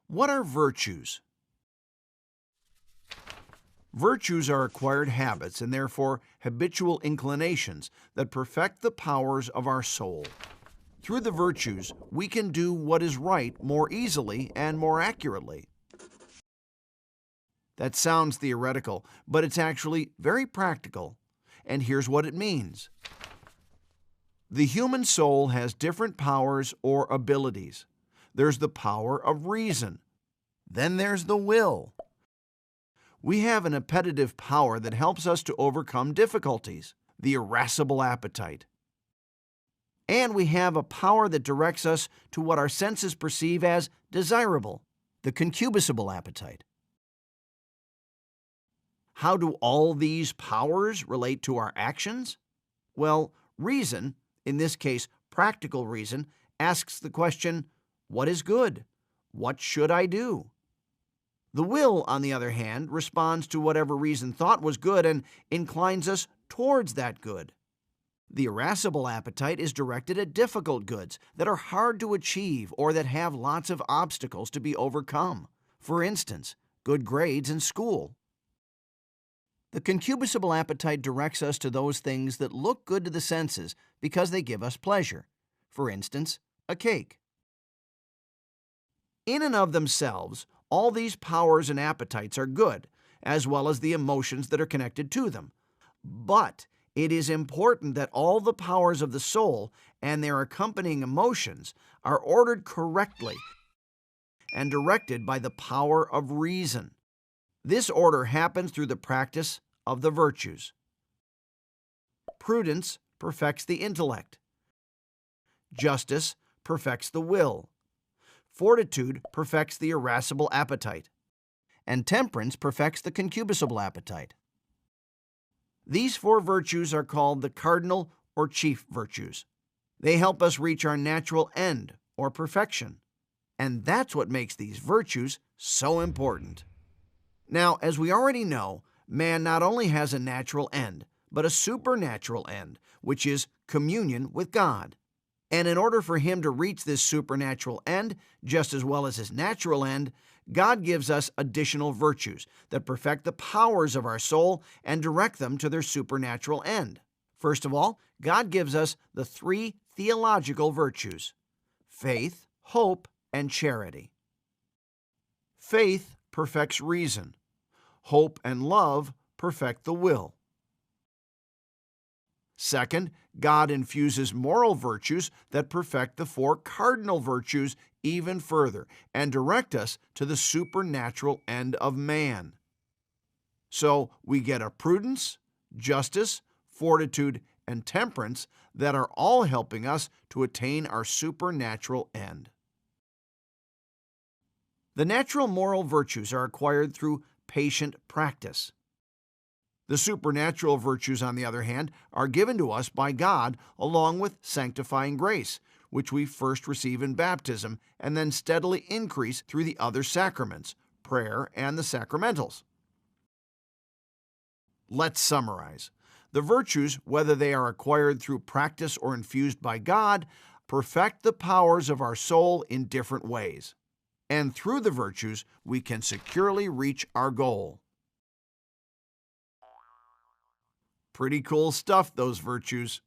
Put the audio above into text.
What are virtues? Virtues are acquired habits and therefore habitual inclinations that perfect the powers of our soul. Through the virtues, we can do what is right more easily and more accurately. That sounds theoretical, but it's actually very practical. And here's what it means. The human soul has different powers or abilities. There's the power of reason. Then there's the will. We have an appetitive power that helps us to overcome difficulties, the irascible appetite. And we have a power that directs us to what our senses perceive as desirable, the concupiscible appetite. How do all these powers relate to our actions? Well, reason, in this case practical reason, asks the question, what is good? What should I do? The will, on the other hand, responds to whatever reason thought was good and inclines us towards that good. The irascible appetite is directed at difficult goods that are hard to achieve or that have lots of obstacles to be overcome. For instance, good grades in school. The concupiscible appetite directs us to those things that look good to the senses because they give us pleasure. For instance, a cake. In and of themselves, all these powers and appetites are good, as well as the emotions that are connected to them. But it is important that all the powers of the soul and their accompanying emotions are ordered correctly and directed by the power of reason. This order happens through the practice of the virtues. Prudence perfects the intellect. Justice perfects the will. Fortitude perfects the irascible appetite. And temperance perfects the concupiscible appetite. These four virtues are called the cardinal or chief virtues. They help us reach our natural end or perfection. And that's what makes these virtues so important. Now, as we already know, man not only has a natural end, but a supernatural end, which is communion with God. And in order for him to reach this supernatural end, just as well as his natural end, God gives us additional virtues that perfect the powers of our soul and direct them to their supernatural end. First of all, God gives us the three theological virtues: faith, hope, and charity. Faith perfects reason. Hope and love perfect the will. Second, God infuses moral virtues that perfect the four cardinal virtues even further and direct us to the supernatural end of man. So we get a prudence, justice, fortitude, and temperance that are all helping us to attain our supernatural end. The natural moral virtues are acquired through patient practice. The supernatural virtues, on the other hand, are given to us by God along with sanctifying grace, which we first receive in baptism and then steadily increase through the other sacraments, prayer, and the sacramentals. Let's summarize. The virtues, whether they are acquired through practice or infused by God, perfect the powers of our soul in different ways. And through the virtues, we can securely reach our goal. Pretty cool stuff, those virtues.